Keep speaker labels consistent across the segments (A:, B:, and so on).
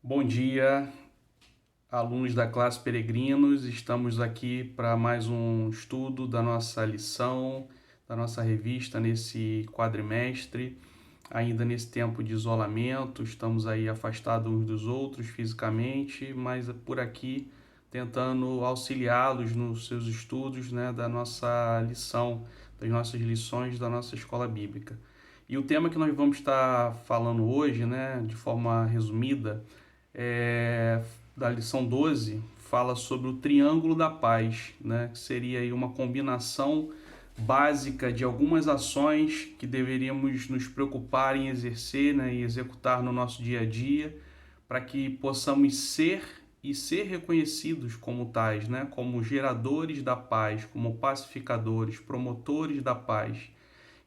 A: Bom dia, alunos da classe Peregrinos. Estamos aqui para mais um estudo da nossa lição, da nossa revista nesse quadrimestre. Ainda nesse tempo de isolamento, estamos aí afastados uns dos outros fisicamente, mas por aqui tentando auxiliá-los nos seus estudos, né, da nossa lição, das nossas lições da nossa escola bíblica. E o tema que nós vamos estar falando hoje, né, de forma resumida, da lição 12, fala sobre o triângulo da paz, né, que seria aí uma combinação básica de algumas ações que deveríamos nos preocupar em exercer, né, e executar no nosso dia a dia, para que possamos ser reconhecidos como tais, né, como geradores da paz, como pacificadores, promotores da paz.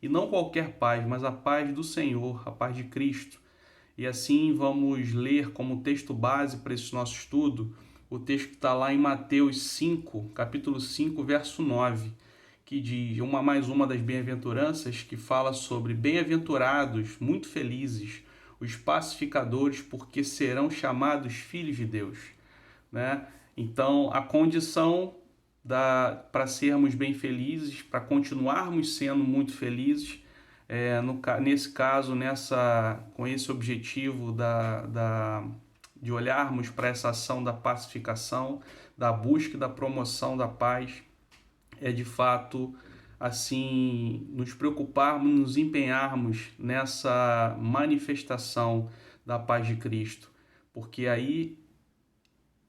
A: E não qualquer paz, mas a paz do Senhor, a paz de Cristo. E assim vamos ler como texto base para esse nosso estudo o texto que está lá em Mateus 5, capítulo 5, verso 9, que diz uma das bem-aventuranças, que fala sobre bem-aventurados, muito felizes, os pacificadores, porque serão chamados filhos de Deus, né? Então, a condição para sermos bem felizes, para continuarmos sendo muito felizes, nesse caso, com esse objetivo de olharmos para essa ação da pacificação, da busca e da promoção da paz, é de fato assim nos preocuparmos, nos empenharmos nessa manifestação da paz de Cristo, porque aí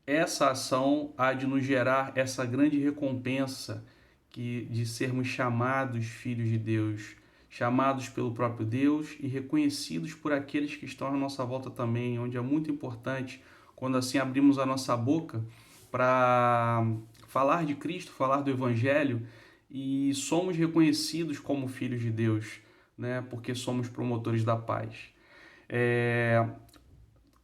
A: essa ação há de nos gerar essa grande recompensa de sermos chamados filhos de Deus, chamados pelo próprio Deus e reconhecidos por aqueles que estão à nossa volta também, onde é muito importante, quando assim abrimos a nossa boca para falar de Cristo, falar do Evangelho, e somos reconhecidos como filhos de Deus, né? Porque somos promotores da paz. É,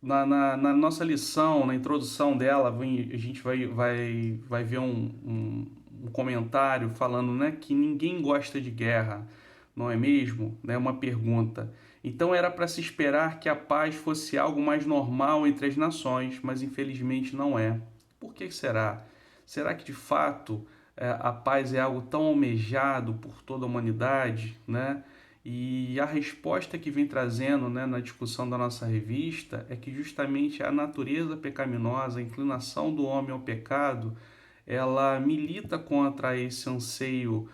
A: na nossa lição, na introdução dela, a gente vai ver um comentário falando, né, que ninguém gosta de guerra, não é mesmo? É uma pergunta. Então era para se esperar que a paz fosse algo mais normal entre as nações, mas infelizmente não é. Por que será? Será que de fato a paz é algo tão almejado por toda a humanidade, né? E a resposta que vem trazendo, né, na discussão da nossa revista é que justamente a natureza pecaminosa, a inclinação do homem ao pecado, ela milita contra esse anseio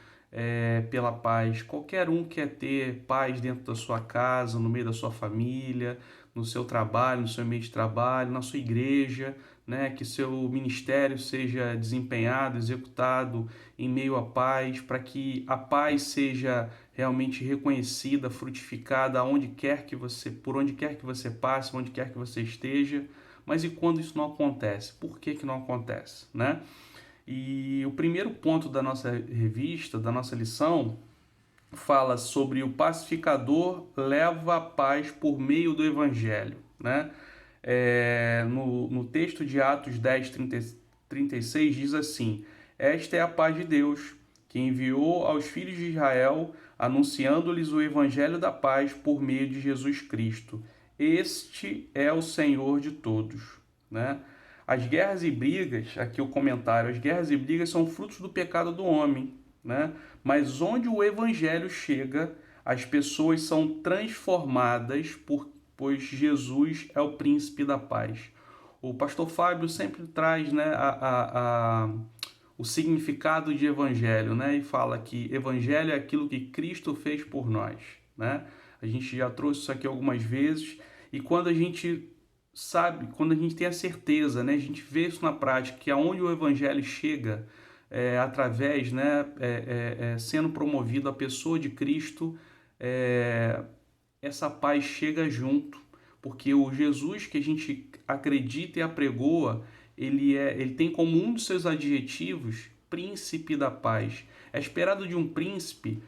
A: pela paz. Qualquer um quer ter paz dentro da sua casa, no meio da sua família, no seu trabalho, no seu meio de trabalho, na sua igreja, né? Que seu ministério seja desempenhado, executado em meio à paz, para que a paz seja realmente reconhecida, frutificada aonde quer que você, por onde quer que você passe, onde quer que você esteja. Mas e quando isso não acontece? Por que não acontece, né? E o primeiro ponto da nossa revista, da nossa lição, fala sobre o pacificador leva a paz por meio do Evangelho, né? No texto de Atos 10, 36 diz assim: esta é a paz de Deus, que enviou aos filhos de Israel, anunciando-lhes o Evangelho da paz por meio de Jesus Cristo. Este é o Senhor de todos, né? As guerras e brigas, aqui o comentário, as guerras e brigas são frutos do pecado do homem, né? Mas onde o evangelho chega, as pessoas são transformadas, pois Jesus é o príncipe da paz. O pastor Fábio sempre traz, né, o significado de evangelho, né? E fala que evangelho é aquilo que Cristo fez por nós, né? A gente já trouxe isso aqui algumas vezes, e quando a gente sabe, quando a gente tem a certeza, né, a gente vê isso na prática, que aonde o evangelho chega, através, né, sendo promovido a pessoa de Cristo, essa paz chega junto, porque o Jesus que a gente acredita e apregoa, ele tem como um dos seus adjetivos príncipe da paz. É esperado de um príncipe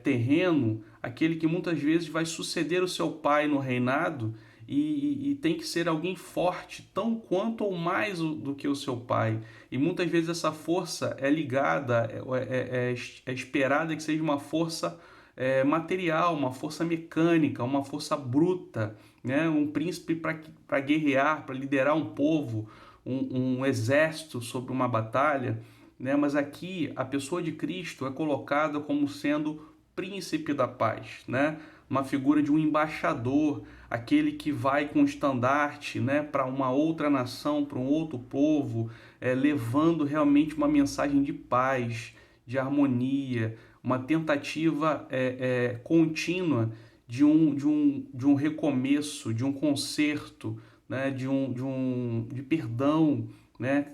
A: terreno, aquele que muitas vezes vai suceder o seu pai no reinado, e tem que ser alguém forte, tão quanto ou mais do que o seu pai. E muitas vezes essa força é ligada, é esperada que seja uma força material, uma força mecânica, uma força bruta, né? Um príncipe para guerrear, para liderar um povo, um exército sobre uma batalha, né? Mas aqui a pessoa de Cristo é colocada como sendo príncipe da paz, né? Uma figura de um embaixador, aquele que vai com o estandarte, né, para uma outra nação, para um outro povo, levando realmente uma mensagem de paz, de harmonia, uma tentativa contínua de um recomeço, de um conserto, né, de perdão, né,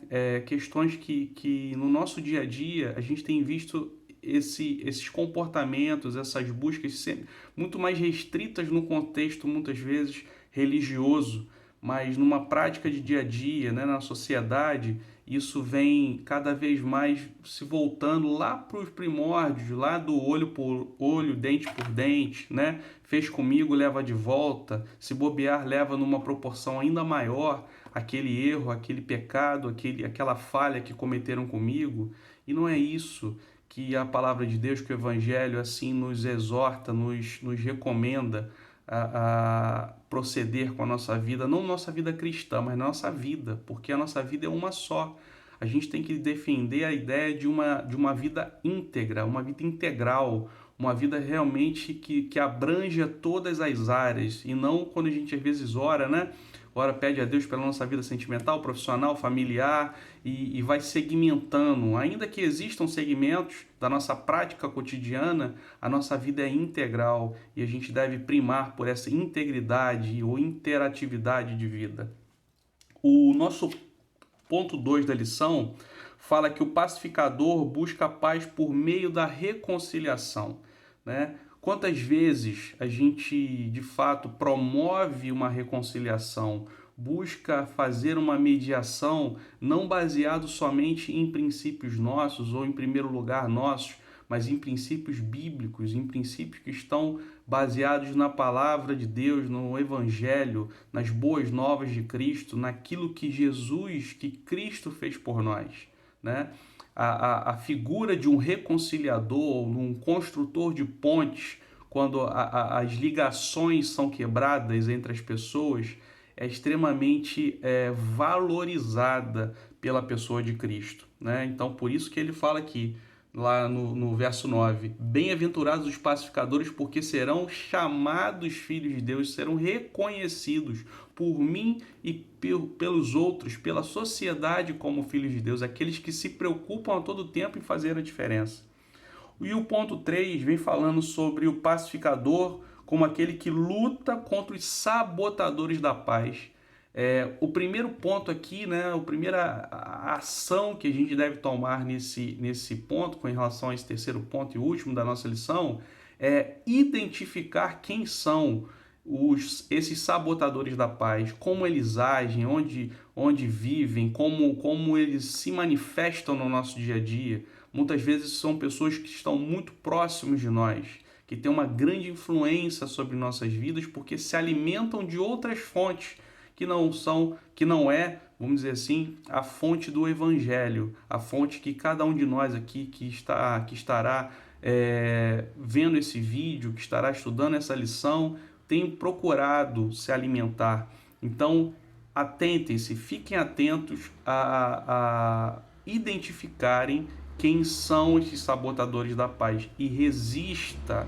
A: questões que no nosso dia a dia a gente tem visto esses comportamentos, essas buscas sempre muito mais restritas no contexto, muitas vezes, religioso, mas numa prática de dia a dia, né, na sociedade, isso vem cada vez mais se voltando lá para os primórdios, lá do olho por olho, dente por dente, né? Fez comigo, leva de volta, se bobear, leva numa proporção ainda maior aquele erro, aquele pecado, aquela falha que cometeram comigo. E não é isso que a palavra de Deus, que o Evangelho assim nos exorta, nos recomenda a proceder com a nossa vida, não nossa vida cristã, mas nossa vida, porque a nossa vida é uma só. A gente tem que defender a ideia de uma vida íntegra, uma vida integral, uma vida realmente que abranja todas as áreas, e não quando a gente às vezes ora, né? Ora, pede a Deus pela nossa vida sentimental, profissional, familiar e vai segmentando. Ainda que existam segmentos da nossa prática cotidiana, a nossa vida é integral e a gente deve primar por essa integridade ou interatividade de vida. O nosso ponto 2 da lição fala que o pacificador busca a paz por meio da reconciliação, né? Quantas vezes a gente, de fato, promove uma reconciliação, busca fazer uma mediação, não baseado somente em princípios nossos ou em primeiro lugar nossos, mas em princípios bíblicos, em princípios que estão baseados na palavra de Deus, no Evangelho, nas boas novas de Cristo, naquilo que Cristo fez por nós, né? A figura de um reconciliador, um construtor de pontes, quando as ligações são quebradas entre as pessoas, é extremamente valorizada pela pessoa de Cristo, né? Então, por isso que ele fala aqui, lá no verso 9: bem-aventurados os pacificadores, porque serão chamados filhos de Deus, serão reconhecidos por mim e pelos outros, pela sociedade como filhos de Deus, aqueles que se preocupam a todo tempo em fazer a diferença. E o ponto 3 vem falando sobre o pacificador como aquele que luta contra os sabotadores da paz. O primeiro ponto aqui, né, a primeira ação que a gente deve tomar nesse ponto, com relação a esse terceiro ponto e último da nossa lição, é identificar quem são esses sabotadores da paz, como eles agem, onde vivem, como eles se manifestam no nosso dia a dia. Muitas vezes são pessoas que estão muito próximos de nós, que têm uma grande influência sobre nossas vidas, porque se alimentam de outras fontes que não é, vamos dizer assim, a fonte do Evangelho, a fonte que cada um de nós aqui que estará vendo esse vídeo, que estará estudando essa lição, tem procurado se alimentar. Então, atentem-se, fiquem atentos a identificarem quem são esses sabotadores da paz e resista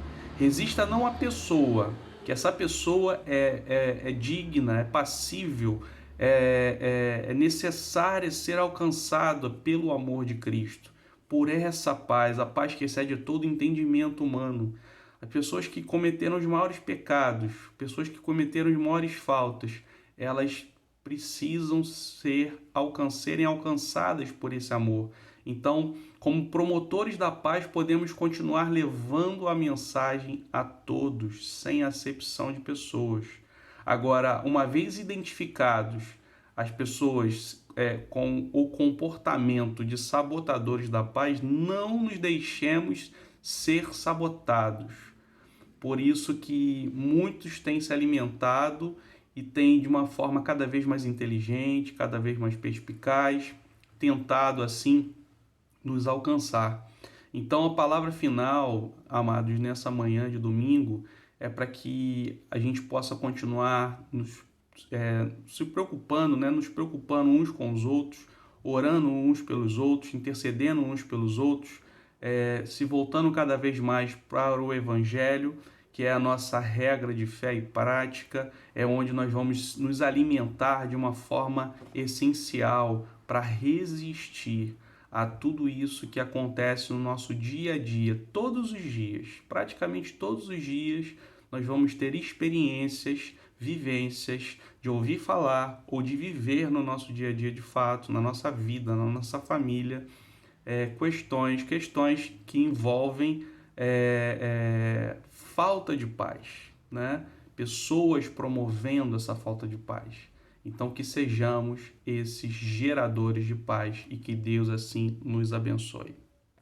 A: não à pessoa, que essa pessoa é digna, é passível, é necessária ser alcançada pelo amor de Cristo, por essa paz, a paz que excede todo entendimento humano. As pessoas que cometeram os maiores pecados, pessoas que cometeram as maiores faltas, elas precisam serem alcançadas por esse amor. Então, como promotores da paz, podemos continuar levando a mensagem a todos, sem acepção de pessoas. Agora, uma vez identificados as pessoas com o comportamento de sabotadores da paz, não nos deixemos ser sabotados. Por isso que muitos têm se alimentado e têm, de uma forma cada vez mais inteligente, cada vez mais perspicaz, tentado assim nos alcançar. Então a palavra final, amados, nessa manhã de domingo, é para que a gente possa continuar se preocupando, né? Nos preocupando uns com os outros, orando uns pelos outros, intercedendo uns pelos outros, se voltando cada vez mais para o Evangelho, que é a nossa regra de fé e prática, é onde nós vamos nos alimentar de uma forma essencial para resistir a tudo isso que acontece no nosso dia a dia, todos os dias, praticamente todos os dias, nós vamos ter experiências, vivências de ouvir falar ou de viver no nosso dia a dia de fato, na nossa vida, na nossa família, questões que envolvem falta de paz, né? Pessoas promovendo essa falta de paz. Então, que sejamos esses geradores de paz e que Deus assim nos abençoe.